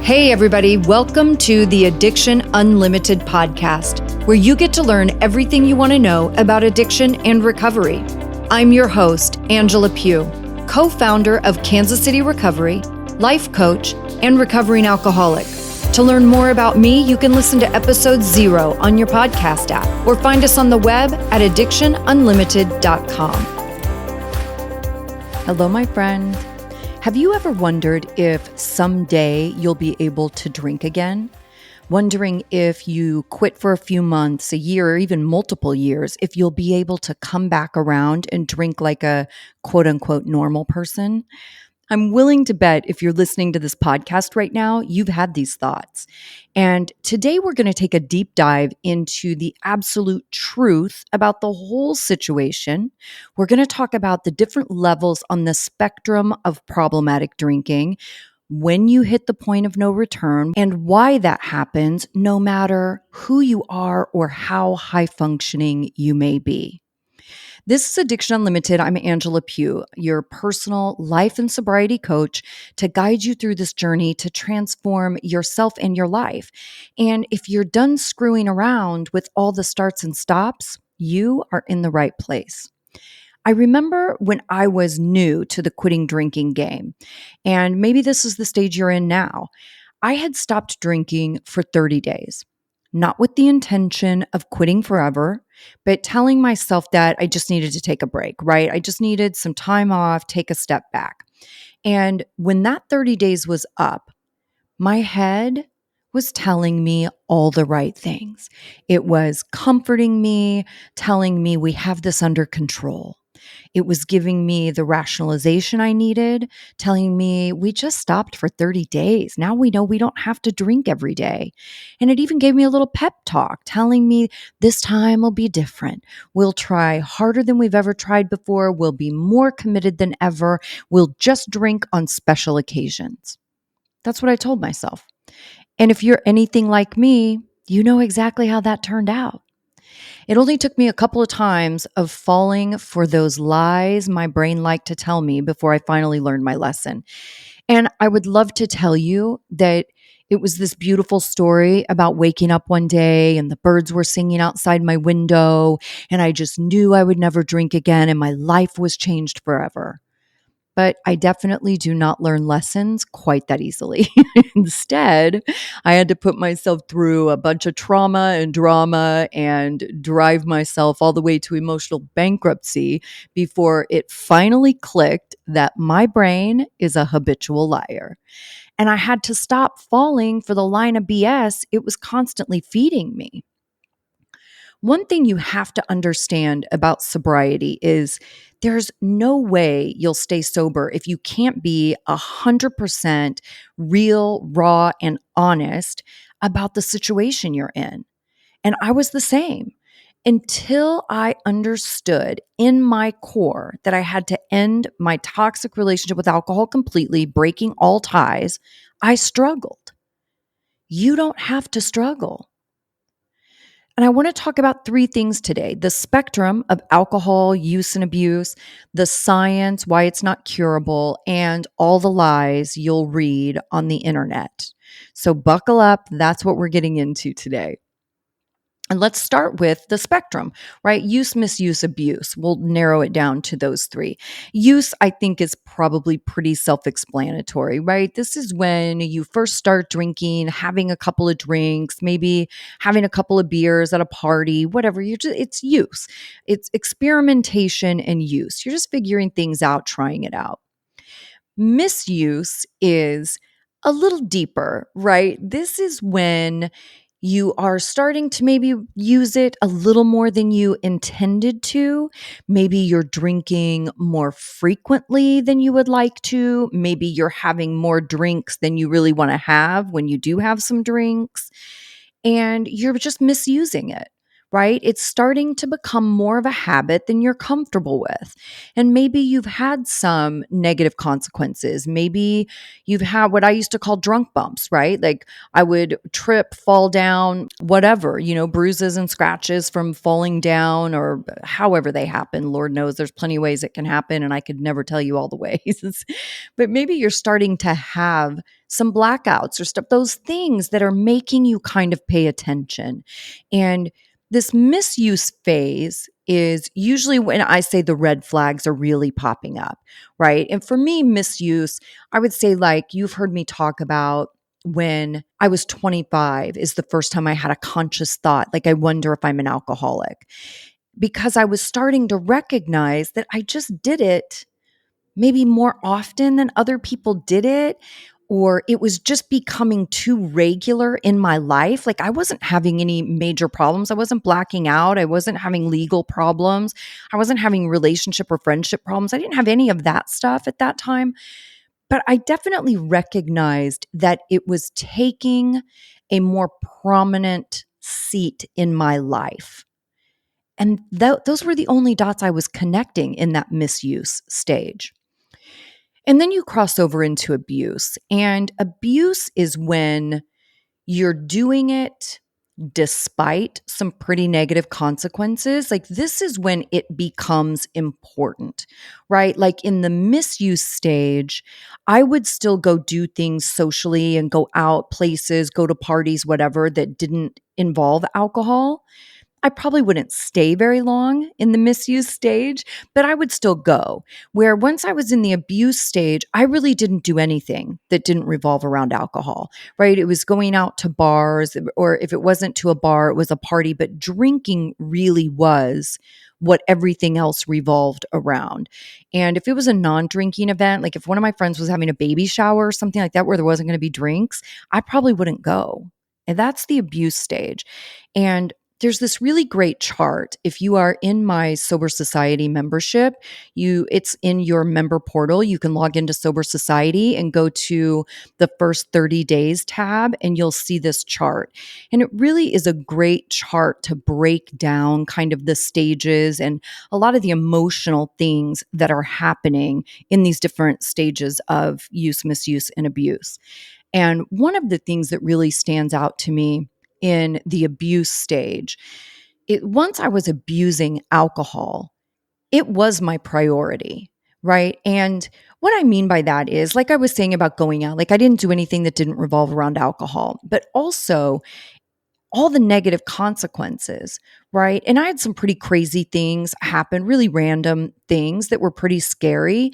Hey, everybody, welcome to the Addiction Unlimited podcast, where you get to learn everything you want to know about addiction and recovery. I'm your host, Angela Pugh, co-founder of Kansas City Recovery, life coach, and recovering alcoholic. To learn more about me, you can listen to episode 0 on your podcast app or find us on the web at addictionunlimited.com. Hello, my friend. Have you ever wondered if someday you'll be able to drink again? Wondering if you quit for a few months, a year, or even multiple years, if you'll be able to come back around and drink like a quote unquote normal person? I'm willing to bet if you're listening to this podcast right now, you've had these thoughts. And today we're going to take a deep dive into the absolute truth about the whole situation. We're going to talk about the different levels on the spectrum of problematic drinking, when you hit the point of no return, and why that happens no matter who you are or how high functioning you may be. This is Addiction Unlimited. I'm Angela Pugh, your personal life and sobriety coach to guide you through this journey to transform yourself and your life. And if you're done screwing around with all the starts and stops, you are in the right place. I remember when I was new to the quitting drinking game, and maybe this is the stage you're in now. I had stopped drinking for 30 days, not with the intention of quitting forever, but telling myself that I just needed to take a break, right? I just needed some time off, take a step back. And when that 30 days was up, my head was telling me all the right things. It was comforting me, telling me we have this under control. It was giving me the rationalization I needed, telling me we just stopped for 30 days. Now we know we don't have to drink every day. And it even gave me a little pep talk, telling me this time will be different. We'll try harder than we've ever tried before. We'll be more committed than ever. We'll just drink on special occasions. That's what I told myself. And if you're anything like me, you know exactly how that turned out. It only took me a couple of times of falling for those lies my brain liked to tell me before I finally learned my lesson. And I would love to tell you that it was this beautiful story about waking up one day and the birds were singing outside my window, and I just knew I would never drink again and my life was changed forever. But I definitely do not learn lessons quite that easily. Instead, I had to put myself through a bunch of trauma and drama and drive myself all the way to emotional bankruptcy before it finally clicked that my brain is a habitual liar. And I had to stop falling for the line of BS it was constantly feeding me. One thing you have to understand about sobriety is there's no way you'll stay sober if you can't be 100% real, raw, and honest about the situation you're in. And I was the same until I understood in my core that I had to end my toxic relationship with alcohol completely, breaking all ties. I struggled. You don't have to struggle. And I want to talk about 3 things today: the spectrum of alcohol use and abuse, the science, why it's not curable, and all the lies you'll read on the internet. So buckle up. That's what we're getting into today. And let's start with the spectrum, right? Use, misuse, abuse. We'll narrow it down to those 3. Use, I think, is probably pretty self-explanatory, right? This is when you first start drinking, having a couple of drinks, maybe having a couple of beers at a party, whatever. It's use. It's experimentation and use. You're just figuring things out, trying it out. Misuse is a little deeper, right? This is when you are starting to maybe use it a little more than you intended to. Maybe you're drinking more frequently than you would like to. Maybe you're having more drinks than you really want to have when you do have some drinks, and you're just misusing it. right? It's starting to become more of a habit than you're comfortable with. And maybe you've had some negative consequences. Maybe you've had what I used to call drunk bumps, right? Like I would trip, fall down, whatever, bruises and scratches from falling down or however they happen. Lord knows there's plenty of ways it can happen, and I could never tell you all the ways. But maybe you're starting to have some blackouts or stuff, those things that are making you kind of pay attention. And this misuse phase is usually when I say the red flags are really popping up, right? And for me, misuse, I would say, like you've heard me talk about when I was 25 is the first time I had a conscious thought, like, I wonder if I'm an alcoholic, because I was starting to recognize that I just did it maybe more often than other people did it, or it was just becoming too regular in my life. Like I wasn't having any major problems. I wasn't blacking out. I wasn't having legal problems. I wasn't having relationship or friendship problems. I didn't have any of that stuff at that time. But I definitely recognized that it was taking a more prominent seat in my life. And those were the only dots I was connecting in that misuse stage. And then you cross over into abuse. And abuse is when you're doing it despite some pretty negative consequences. Like this is when it becomes important, right? Like in the misuse stage, I would still go do things socially and go out places, go to parties, whatever, that didn't involve alcohol. I probably wouldn't stay very long in the misuse stage, but I would still go. Where once I was in the abuse stage, I really didn't do anything that didn't revolve around alcohol, right? It was going out to bars, or if it wasn't to a bar, it was a party, but drinking really was what everything else revolved around. And if it was a non drinking event, like if one of my friends was having a baby shower or something like that where there wasn't going to be drinks, I probably wouldn't go. And that's the abuse stage. And there's this really great chart. If you are in my Sober Society membership, it's in your member portal. You can log into Sober Society and go to the first 30 days tab and you'll see this chart. And it really is a great chart to break down kind of the stages and a lot of the emotional things that are happening in these different stages of use, misuse, and abuse. And one of the things that really stands out to me in the abuse stage, once I was abusing alcohol, it was my priority, right? And what I mean by that is, like I was saying about going out, like I didn't do anything that didn't revolve around alcohol, but also all the negative consequences, right? And I had some pretty crazy things happen, really random things that were pretty scary.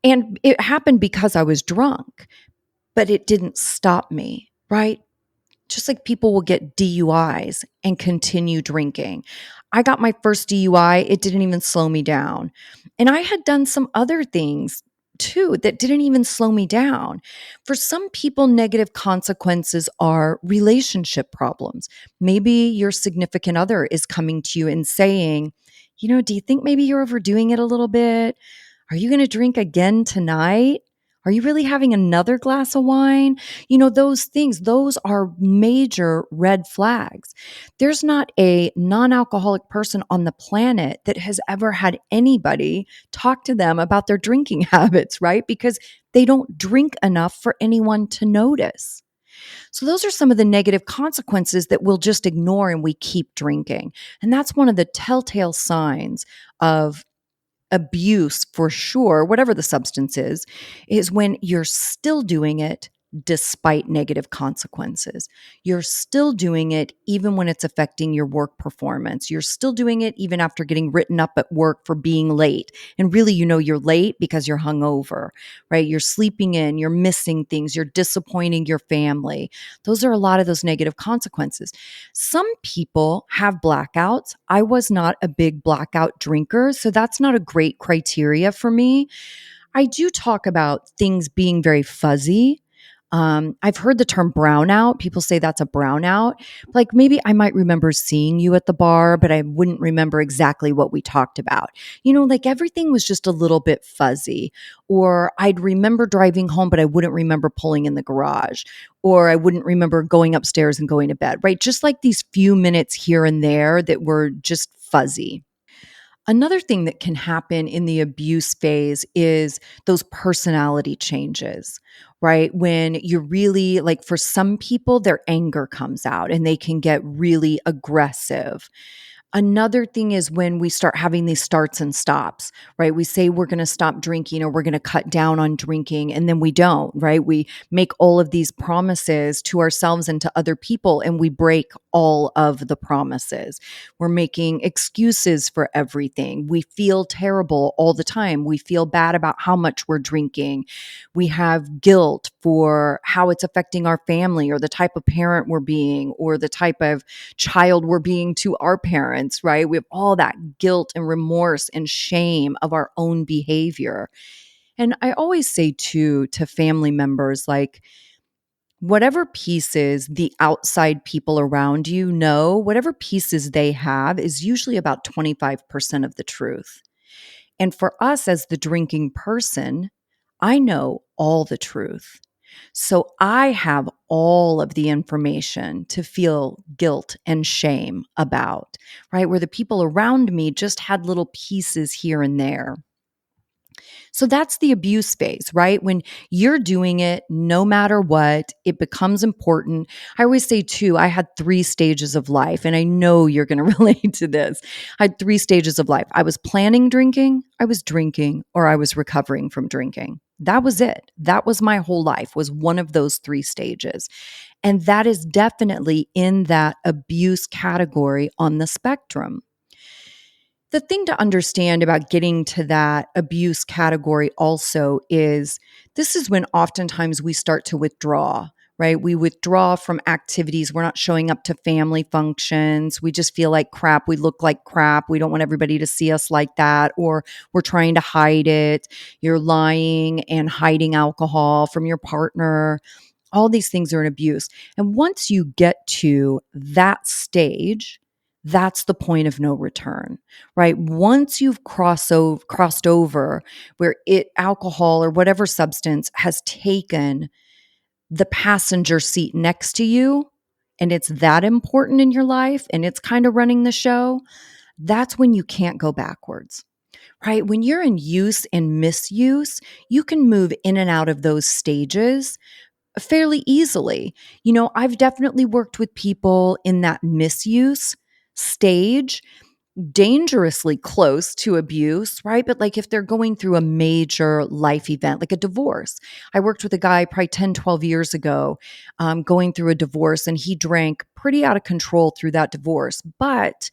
And it happened because I was drunk, but it didn't stop me, right? Just like people will get DUIs and continue drinking. I got my first DUI, it didn't even slow me down. And I had done some other things too that didn't even slow me down. For some people, negative consequences are relationship problems. Maybe your significant other is coming to you and saying, do you think maybe you're overdoing it a little bit? Are you going to drink again tonight? Are you really having another glass of wine? Those things, those are major red flags. There's not a non alcoholic person on the planet that has ever had anybody talk to them about their drinking habits, right? Because they don't drink enough for anyone to notice. So, those are some of the negative consequences that we'll just ignore and we keep drinking. And that's one of the telltale signs of abuse for sure, whatever the substance is when you're still doing it despite negative consequences. You're still doing it even when it's affecting your work performance. You're still doing it even after getting written up at work for being late. And really, you're late because you're hungover, right? You're sleeping in, you're missing things, you're disappointing your family. Those are a lot of those negative consequences. Some people have blackouts. I was not a big blackout drinker, so that's not a great criteria for me. I do talk about things being very fuzzy. I've heard the term brownout. People say that's a brownout. Like maybe I might remember seeing you at the bar, but I wouldn't remember exactly what we talked about. Like everything was just a little bit fuzzy. Or I'd remember driving home, but I wouldn't remember pulling in the garage. Or I wouldn't remember going upstairs and going to bed, right? Just like these few minutes here and there that were just fuzzy. Another thing that can happen in the abuse phase is those personality changes, right? When you're really like, for some people, their anger comes out and they can get really aggressive. Another thing is when we start having these starts and stops, right? We say we're going to stop drinking or we're going to cut down on drinking, and then we don't, right? We make all of these promises to ourselves and to other people, and we break all of the promises. We're making excuses for everything. We feel terrible all the time. We feel bad about how much we're drinking. We have guilt for how it's affecting our family or the type of parent we're being or the type of child we're being to our parents, right? We have all that guilt and remorse and shame of our own behavior. And I always say too to family members, like, whatever pieces the outside people around you know, whatever pieces they have is usually about 25% of the truth. And for us as the drinking person, I know all the truth. So I have all of the information to feel guilt and shame about, right? Where the people around me just had little pieces here and there. So that's the abuse phase, right? When you're doing it, no matter what, it becomes important. I always say, too, I had 3 stages of life, and I know you're going to relate to this. I had 3 stages of life. I was planning drinking, I was drinking, or I was recovering from drinking. That was it. That was my whole life, was one of those 3 stages. And that is definitely in that abuse category on the spectrum. The thing to understand about getting to that abuse category also is this is when oftentimes we start to withdraw, right? We withdraw from activities. We're not showing up to family functions. We just feel like crap. We look like crap. We don't want everybody to see us like that, or we're trying to hide it. You're lying and hiding alcohol from your partner. All these things are an abuse. And once you get to that stage, that's the point of no return, right? Once you've crossed over where alcohol or whatever substance has taken the passenger seat next to you, and it's that important in your life and it's kind of running the show, that's when you can't go backwards. Right? When you're in use and misuse, you can move in and out of those stages fairly easily. I've definitely worked with people in that misuse stage, dangerously close to abuse, right? But like if they're going through a major life event, like a divorce. I worked with a guy probably 10, 12 years ago, going through a divorce, and he drank pretty out of control through that divorce. But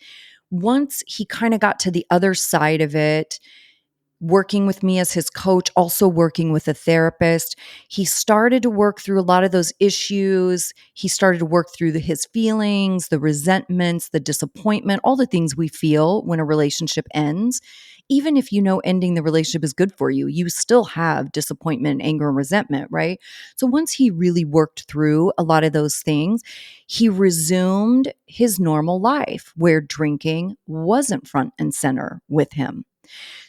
once he kind of got to the other side of it, working with me as his coach, also working with a therapist. He started to work through a lot of those issues. He started to work through his feelings, the resentments, the disappointment, all the things we feel when a relationship ends. Even if you know ending the relationship is good for you, you still have disappointment, anger, and resentment, right? So once he really worked through a lot of those things, he resumed his normal life where drinking wasn't front and center with him.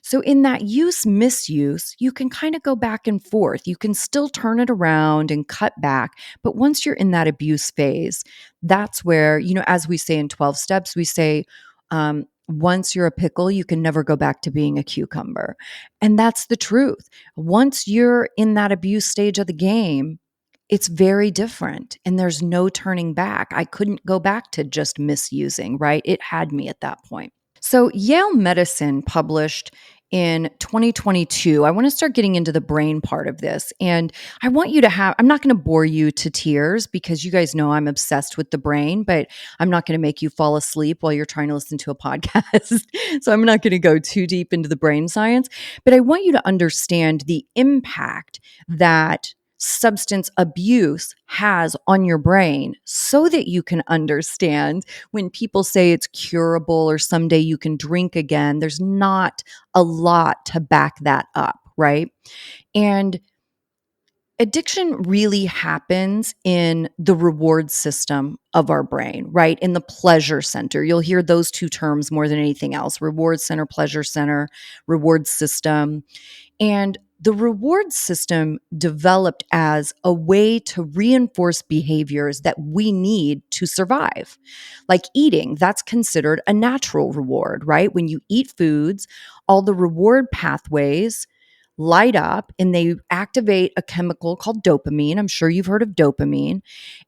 So, in that use misuse, you can kind of go back and forth. You can still turn it around and cut back. But once you're in that abuse phase, that's where, as we say in 12 steps, we say, once you're a pickle, you can never go back to being a cucumber. And that's the truth. Once you're in that abuse stage of the game, it's very different and there's no turning back. I couldn't go back to just misusing, right? It had me at that point. So, Yale Medicine published in 2022. I want to start getting into the brain part of this. And I want you to I'm not going to bore you to tears because you guys know I'm obsessed with the brain, but I'm not going to make you fall asleep while you're trying to listen to a podcast. So, I'm not going to go too deep into the brain science, but I want you to understand the impact that substance abuse has on your brain so that you can understand when people say it's curable or someday you can drink again, there's not a lot to back that up, right? And Addiction really happens in the reward system of our brain, right? In the pleasure center. You'll hear those two terms more than anything else: reward center, pleasure center, reward system. And the reward system developed as a way to reinforce behaviors that we need to survive. Like eating, that's considered a natural reward, right? When you eat foods, all the reward pathways light up and they activate a chemical called dopamine. I'm sure you've heard of dopamine.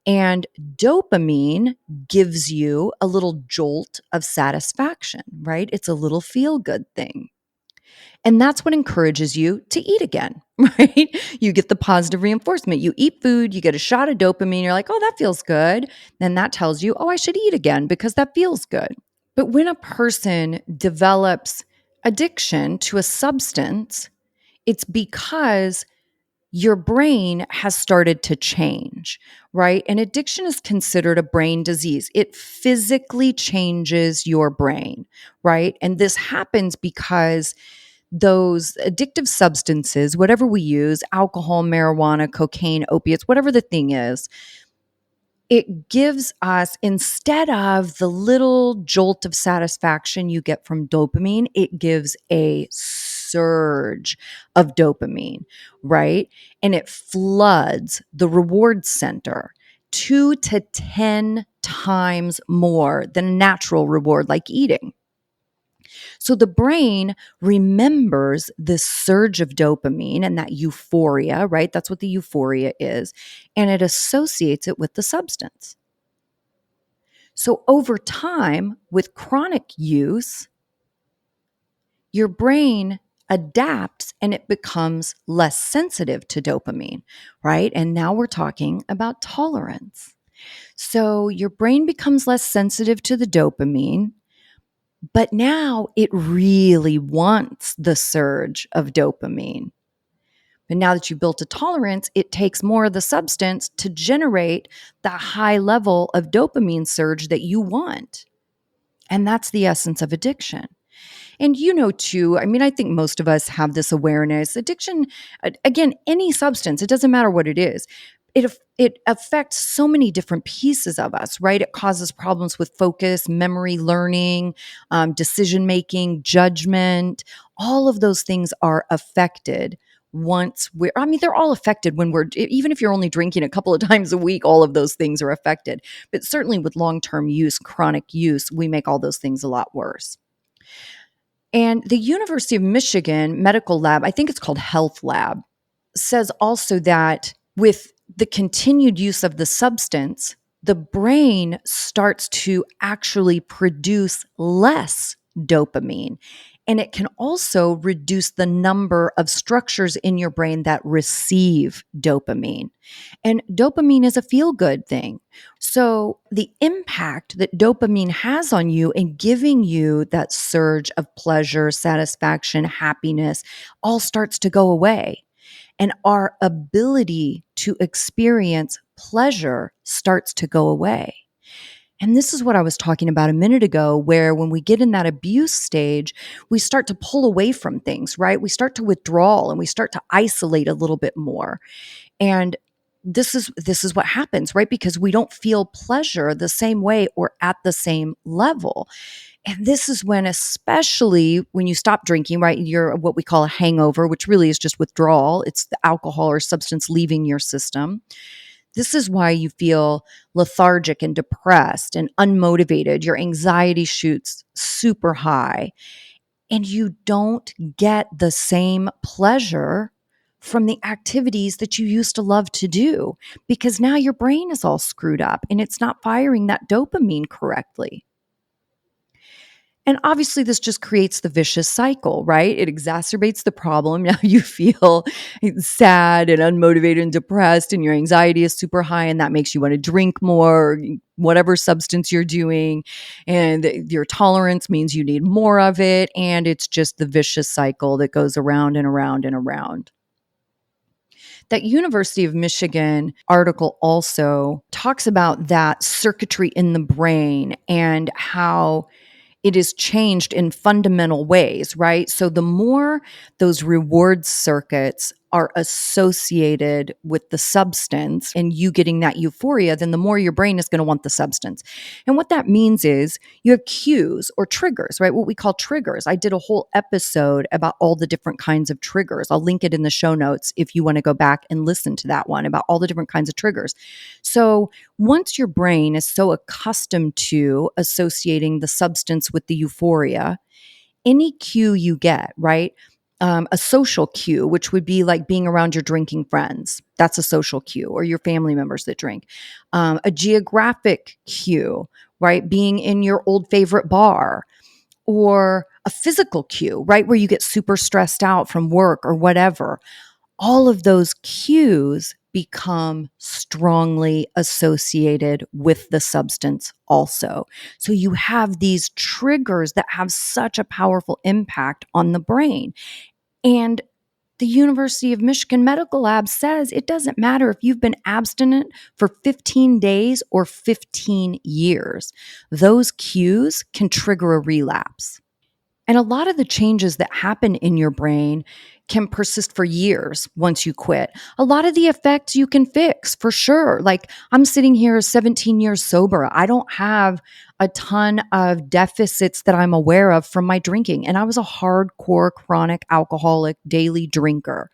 And dopamine gives you a little jolt of satisfaction, right? It's a little feel good thing. And that's what encourages you to eat again, right? You get the positive reinforcement. You eat food, you get a shot of dopamine, you're like, oh, that feels good. Then that tells you, oh, I should eat again because that feels good. But when a person develops addiction to a substance, it's because your brain has started to change, right? And addiction is considered a brain disease. It physically changes your brain, right? And this happens because those addictive substances, whatever we use, alcohol, marijuana, cocaine, opiates, whatever the thing is, it gives us, instead of the little jolt of satisfaction you get from dopamine, it gives a surge of dopamine, right? And it floods the reward center 2 to 10 times more than a natural reward like eating. So the brain remembers this surge of dopamine and that euphoria, right? That's what the euphoria is. And it associates it with the substance. So over time, with chronic use, your brain adapts and it becomes less sensitive to dopamine, right? And now we're talking about tolerance. So your brain becomes less sensitive to the dopamine, but now it really wants the surge of dopamine. But now that you've built a tolerance, it takes more of the substance to generate the high level of dopamine surge that you want. And that's the essence of addiction. And too, I mean, I think most of us have this awareness. Addiction, again, any substance, it doesn't matter what it is. It affects so many different pieces of us, right? It causes problems with focus, memory, learning, decision making, judgment. All of those things are affected they're all affected when even if you're only drinking a couple of times a week, all of those things are affected. But certainly with long-term use, chronic use, we make all those things a lot worse. And the University of Michigan Medical Lab, I think it's called Health Lab, says also that with the continued use of the substance, the brain starts to actually produce less dopamine. And it can also reduce the number of structures in your brain that receive dopamine. And dopamine is a feel good thing. So the impact that dopamine has on you in giving you that surge of pleasure, satisfaction, happiness all starts to go away. And our ability to experience pleasure starts to go away. And this is what I was talking about a minute ago, where when we get in that abuse stage, we start to pull away from things, right? We start to withdraw and we start to isolate a little bit more. And this is what happens, right? Because we don't feel pleasure the same way or at the same level. And this is when, especially when you stop drinking, right? You're what we call a hangover, which really is just withdrawal. It's the alcohol or substance leaving your system. This is why you feel lethargic and depressed and unmotivated. Your anxiety shoots super high, and you don't get the same pleasure from the activities that you used to love to do because now your brain is all screwed up and it's not firing that dopamine correctly. And obviously, this just creates the vicious cycle, right? It exacerbates the problem. Now you feel sad and unmotivated and depressed, and your anxiety is super high, and that makes you want to drink more, or whatever substance you're doing. And your tolerance means you need more of it. And it's just the vicious cycle that goes around and around and around. That University of Michigan article also talks about that circuitry in the brain and how it is changed in fundamental ways, right? So the more those reward circuits are associated with the substance and you getting that euphoria, then the more your brain is going to want the substance. And what that means is you have cues or triggers, right? What we call triggers. I did a whole episode about all the different kinds of triggers. I'll link it in the show notes if you want to go back and listen to that one about all the different kinds of triggers. So once your brain is so accustomed to associating the substance with the euphoria, any cue you get, right? A social cue, which would be like being around your drinking friends. That's a social cue, or your family members that drink. A geographic cue, right? Being in your old favorite bar, or a physical cue, right? Where you get super stressed out from work or whatever. All of those cues become strongly associated with the substance also. So you have these triggers that have such a powerful impact on the brain. And the University of Michigan Medical Lab says it doesn't matter if you've been abstinent for 15 days or 15 years. Those cues can trigger a relapse. And a lot of the changes that happen in your brain can persist for years once you quit. A lot of the effects you can fix for sure. Like I'm sitting here 17 years sober. I don't have a ton of deficits that I'm aware of from my drinking. And I was a hardcore chronic alcoholic daily drinker.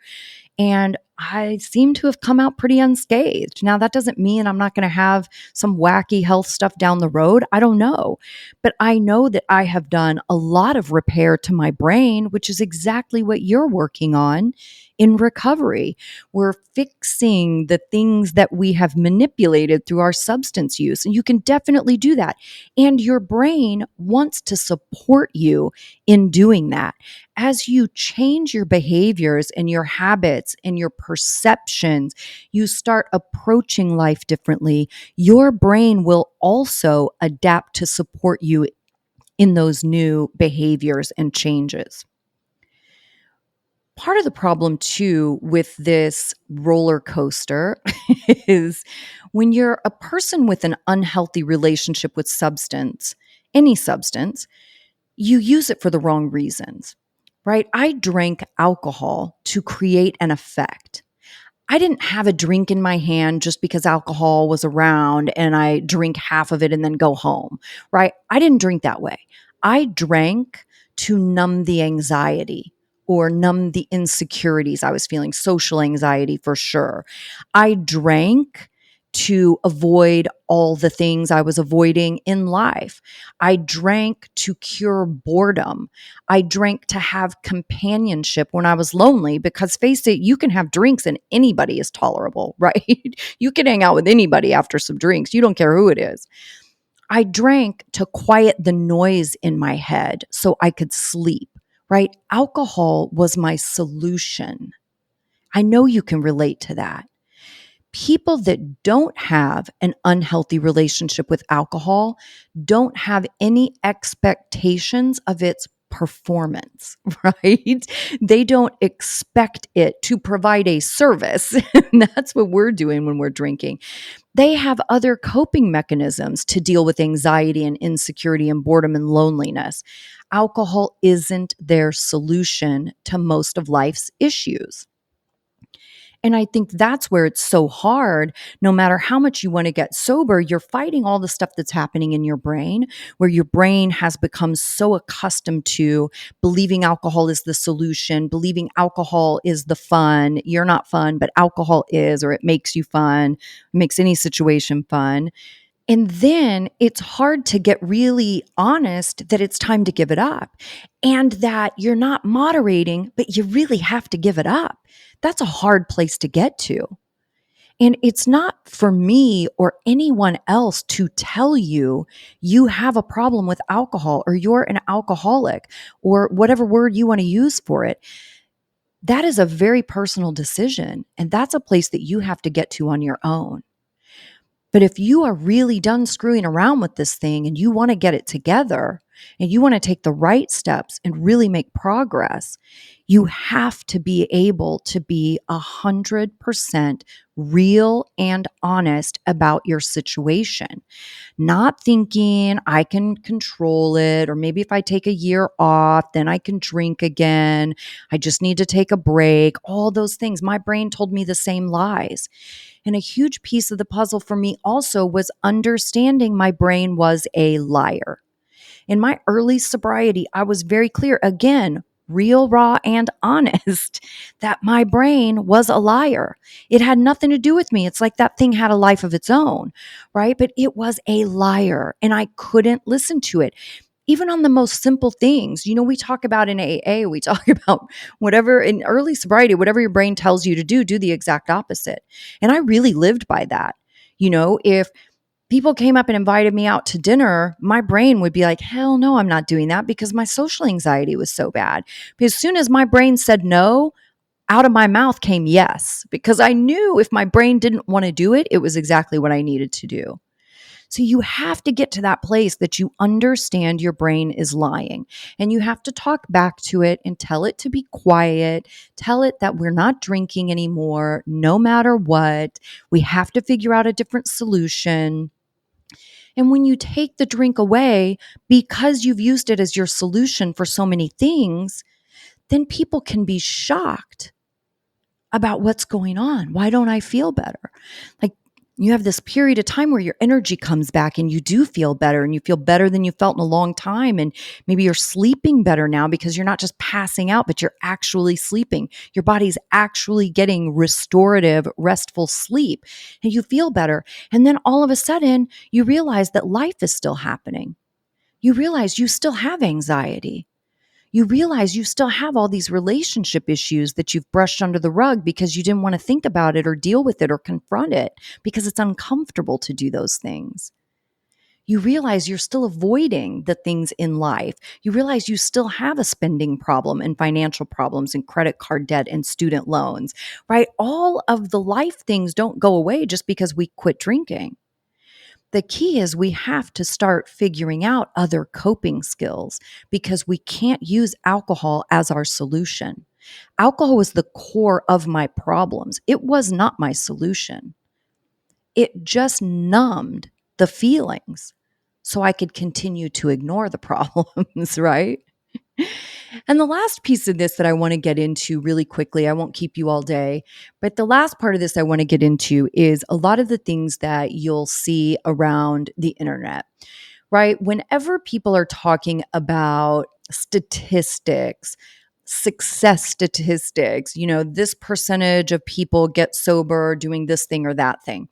And I seem to have come out pretty unscathed. Now, that doesn't mean I'm not going to have some wacky health stuff down the road. I don't know. But I know that I have done a lot of repair to my brain, which is exactly what you're working on in recovery. We're fixing the things that we have manipulated through our substance use. And you can definitely do that. And your brain wants to support you in doing that. As you change your behaviors and your habits and your perceptions, you start approaching life differently. Your brain will also adapt to support you in those new behaviors and changes. Part of the problem, too, with this roller coaster is when you're a person with an unhealthy relationship with substance, any substance, you use it for the wrong reasons, right? I drank alcohol to create an effect. I didn't have a drink in my hand just because alcohol was around and I drink half of it and then go home, right? I didn't drink that way. I drank to numb the anxiety or numb the insecurities I was feeling, social anxiety for sure. I drank to avoid all the things I was avoiding in life. I drank to cure boredom. I drank to have companionship when I was lonely because face it, you can have drinks and anybody is tolerable, right? You can hang out with anybody after some drinks. You don't care who it is. I drank to quiet the noise in my head so I could sleep, right? Alcohol was my solution. I know you can relate to that. People that don't have an unhealthy relationship with alcohol don't have any expectations of its performance, right? They don't expect it to provide a service. And that's what we're doing when we're drinking. They have other coping mechanisms to deal with anxiety and insecurity and boredom and loneliness. Alcohol isn't their solution to most of life's issues. And I think that's where it's so hard. No matter how much you want to get sober, you're fighting all the stuff that's happening in your brain, where your brain has become so accustomed to believing alcohol is the solution, believing alcohol is the fun. You're not fun, but alcohol is, or it makes you fun, makes any situation fun. And then it's hard to get really honest that it's time to give it up and that you're not moderating, but you really have to give it up. That's a hard place to get to. And it's not for me or anyone else to tell you you have a problem with alcohol or you're an alcoholic or whatever word you want to use for it. That is a very personal decision. And that's a place that you have to get to on your own. But if you are really done screwing around with this thing and you want to get it together and you want to take the right steps and really make progress, you have to be able to be 100% real and honest about your situation, not thinking I can control it, or maybe if I take a year off, then I can drink again. I just need to take a break. All those things. My brain told me the same lies. And a huge piece of the puzzle for me also was understanding my brain was a liar. In my early sobriety, I was very clear, again, real, raw, and honest, that my brain was a liar. It had nothing to do with me. It's like that thing had a life of its own, right? But it was a liar and I couldn't listen to it. Even on the most simple things, we talk about in AA, we talk about whatever in early sobriety, whatever your brain tells you to do the exact opposite. And I really lived by that. If people came up and invited me out to dinner, my brain would be like, hell no, I'm not doing that because my social anxiety was so bad. But as soon as my brain said no, out of my mouth came yes, because I knew if my brain didn't want to do it, it was exactly what I needed to do. So you have to get to that place that you understand your brain is lying, and you have to talk back to it and tell it to be quiet, tell it that we're not drinking anymore, no matter what. We have to figure out a different solution. And when you take the drink away because you've used it as your solution for so many things, then people can be shocked about what's going on. Why don't I feel better? Like, you have this period of time where your energy comes back and you do feel better, and you feel better than you felt in a long time. And maybe you're sleeping better now because you're not just passing out, but you're actually sleeping. Your body's actually getting restorative, restful sleep, and you feel better. And then all of a sudden you realize that life is still happening. You realize you still have anxiety. You realize you still have all these relationship issues that you've brushed under the rug because you didn't want to think about it or deal with it or confront it because it's uncomfortable to do those things. You realize you're still avoiding the things in life. You realize you still have a spending problem and financial problems and credit card debt and student loans, right? All of the life things don't go away just because we quit drinking. The key is we have to start figuring out other coping skills because we can't use alcohol as our solution. Alcohol was the core of my problems. It was not my solution. It just numbed the feelings so I could continue to ignore the problems, right? And the last piece of this that I want to get into really quickly, I won't keep you all day, but the last part of this I want to get into is a lot of the things that you'll see around the internet, right? Whenever people are talking about statistics, success statistics, this percentage of people get sober doing this thing or that thing.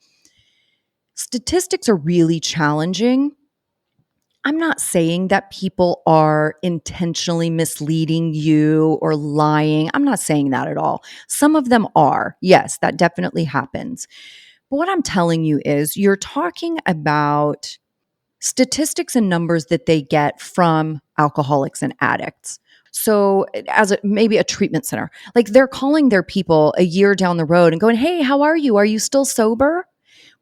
Statistics are really challenging. I'm not saying that people are intentionally misleading you or lying. I'm not saying that at all. Some of them are. Yes, that definitely happens. But what I'm telling you is you're talking about statistics and numbers that they get from alcoholics and addicts. So, as maybe a treatment center, like they're calling their people a year down the road and going, "Hey, how are you? Are you still sober?"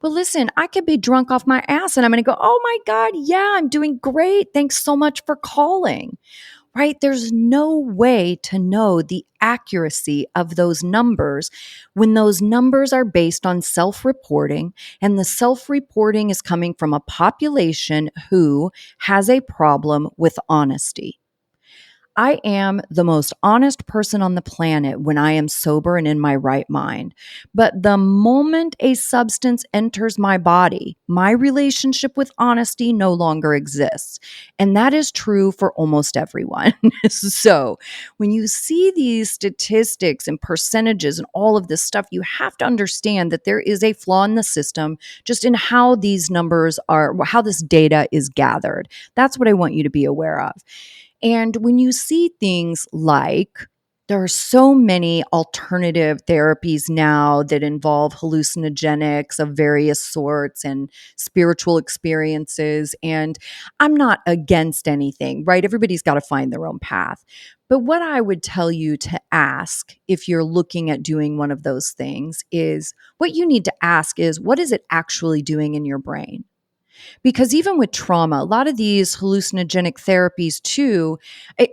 Well, listen, I could be drunk off my ass and I'm going to go, "Oh my God, yeah, I'm doing great. Thanks so much for calling." Right? There's no way to know the accuracy of those numbers when those numbers are based on self-reporting, and the self-reporting is coming from a population who has a problem with honesty. I am the most honest person on the planet when I am sober and in my right mind. But the moment a substance enters my body, my relationship with honesty no longer exists. And that is true for almost everyone. So when you see these statistics and percentages and all of this stuff, you have to understand that there is a flaw in the system just in how these numbers are, how this data is gathered. That's what I want you to be aware of. And when you see things like There are so many alternative therapies now that involve hallucinogenics of various sorts and spiritual experiences. And I'm not against anything, right? Everybody's got to find their own path. But what I would tell you to ask if you're looking at doing one of those things is what you need to ask is, what is it actually doing in your brain? Because even with trauma, a lot of these hallucinogenic therapies too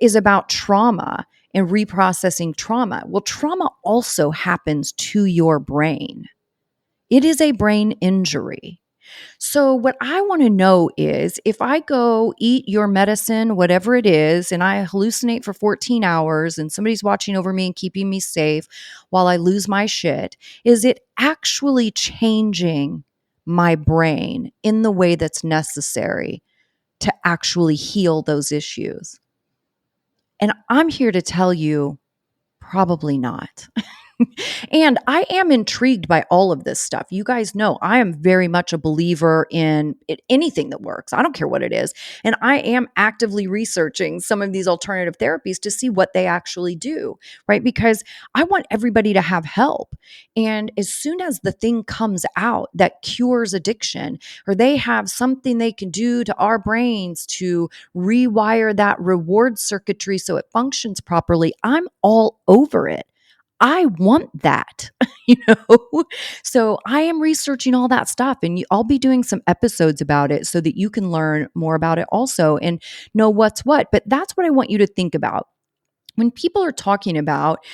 is about trauma and reprocessing trauma. Well, trauma also happens to your brain. It is a brain injury. So, what I want to know is if I go eat your medicine, whatever it is, and I hallucinate for 14 hours and somebody's watching over me and keeping me safe while I lose my shit, is it actually changing my brain in the way that's necessary to actually heal those issues? And I'm here to tell you, probably not. And I am intrigued by all of this stuff. You guys know I am very much a believer in anything that works. I don't care what it is. And I am actively researching some of these alternative therapies to see what they actually do, right? Because I want everybody to have help. And as soon as the thing comes out that cures addiction, or they have something they can do to our brains to rewire that reward circuitry so it functions properly, I'm all over it. I want that, you know? So I am researching all that stuff and I'll be doing some episodes about it so that you can learn more about it also and know what's what. But that's what I want you to think about. When people are talking about,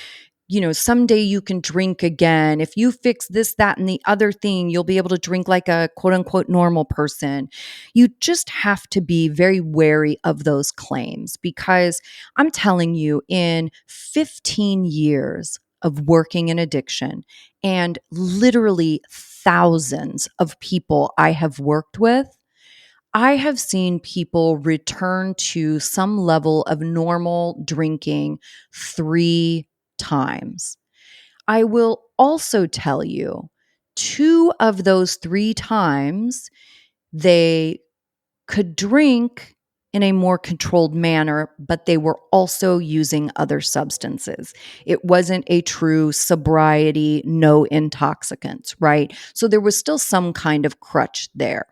someday you can drink again. If you fix this, that, and the other thing, you'll be able to drink like a quote unquote normal person. You just have to be very wary of those claims because I'm telling you, in 15 years of working in addiction and literally thousands of people I have worked with, I have seen people return to some level of normal drinking 3 times. I will also tell you, 2 of those 3 times, they could drink in a more controlled manner, but they were also using other substances. It wasn't a true sobriety, no intoxicants, right? So there was still some kind of crutch there.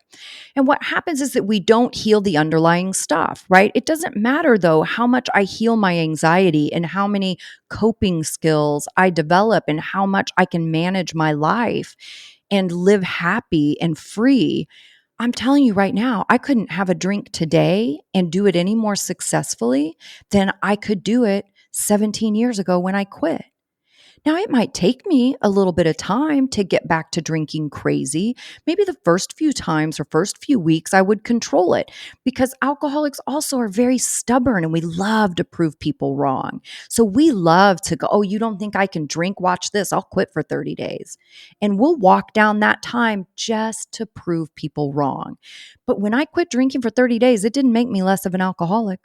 And what happens is that we don't heal the underlying stuff, right? It doesn't matter, though, how much I heal my anxiety and how many coping skills I develop and how much I can manage my life and live happy and free. I'm telling you right now, I couldn't have a drink today and do it any more successfully than I could do it 17 years ago when I quit. Now, it might take me a little bit of time to get back to drinking crazy. Maybe the first few times or first few weeks, I would control it because alcoholics also are very stubborn and we love to prove people wrong. So we love to go, oh, you don't think I can drink? Watch this. I'll quit for 30 days. And we'll walk down that time just to prove people wrong. But when I quit drinking for 30 days, it didn't make me less of an alcoholic.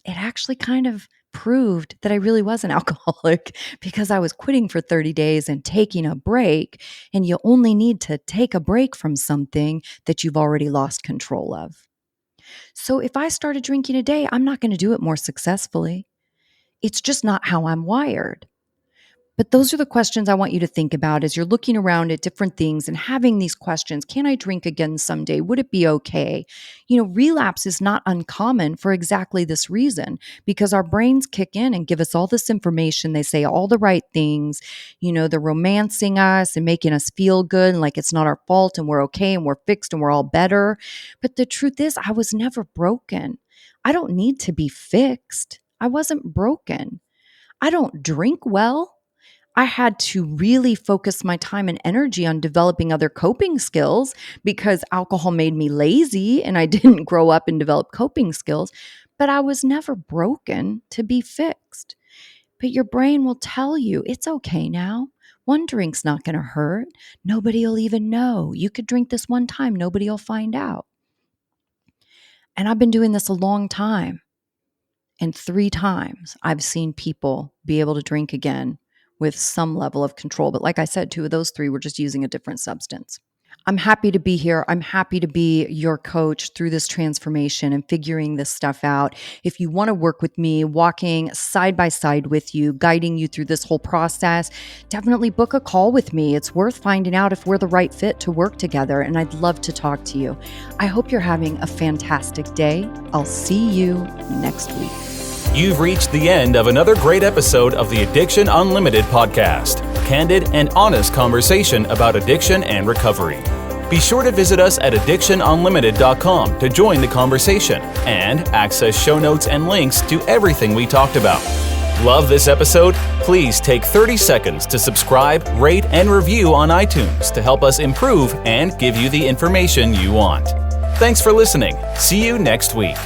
It actually kind of proved that I really was an alcoholic because I was quitting for 30 days and taking a break. And you only need to take a break from something that you've already lost control of. So if I started drinking today, I'm not going to do it more successfully. It's just not how I'm wired. But those are the questions I want you to think about as you're looking around at different things and having these questions. Can I drink again someday? Would it be okay? Relapse is not uncommon for exactly this reason because our brains kick in and give us all this information. They say all the right things. They're romancing us and making us feel good and like it's not our fault and we're okay and we're fixed and we're all better. But the truth is, I was never broken. I don't need to be fixed. I wasn't broken. I don't drink well. I had to really focus my time and energy on developing other coping skills because alcohol made me lazy and I didn't grow up and develop coping skills. But I was never broken to be fixed. But your brain will tell you it's okay now. One drink's not going to hurt. Nobody will even know. You could drink this one time, nobody will find out. And I've been doing this a long time. And 3 times I've seen people be able to drink again with some level of control. But like I said, 2 of those 3 were just using a different substance. I'm happy to be here. I'm happy to be your coach through this transformation and figuring this stuff out. If you want to work with me, walking side by side with you, guiding you through this whole process, definitely book a call with me. It's worth finding out if we're the right fit to work together, and I'd love to talk to you. I hope you're having a fantastic day. I'll see you next week. You've reached the end of another great episode of the Addiction Unlimited podcast. Candid and honest conversation about addiction and recovery. Be sure to visit us at addictionunlimited.com to join the conversation and access show notes and links to everything we talked about. Love this episode? Please take 30 seconds to subscribe, rate, and review on iTunes to help us improve and give you the information you want. Thanks for listening. See you next week.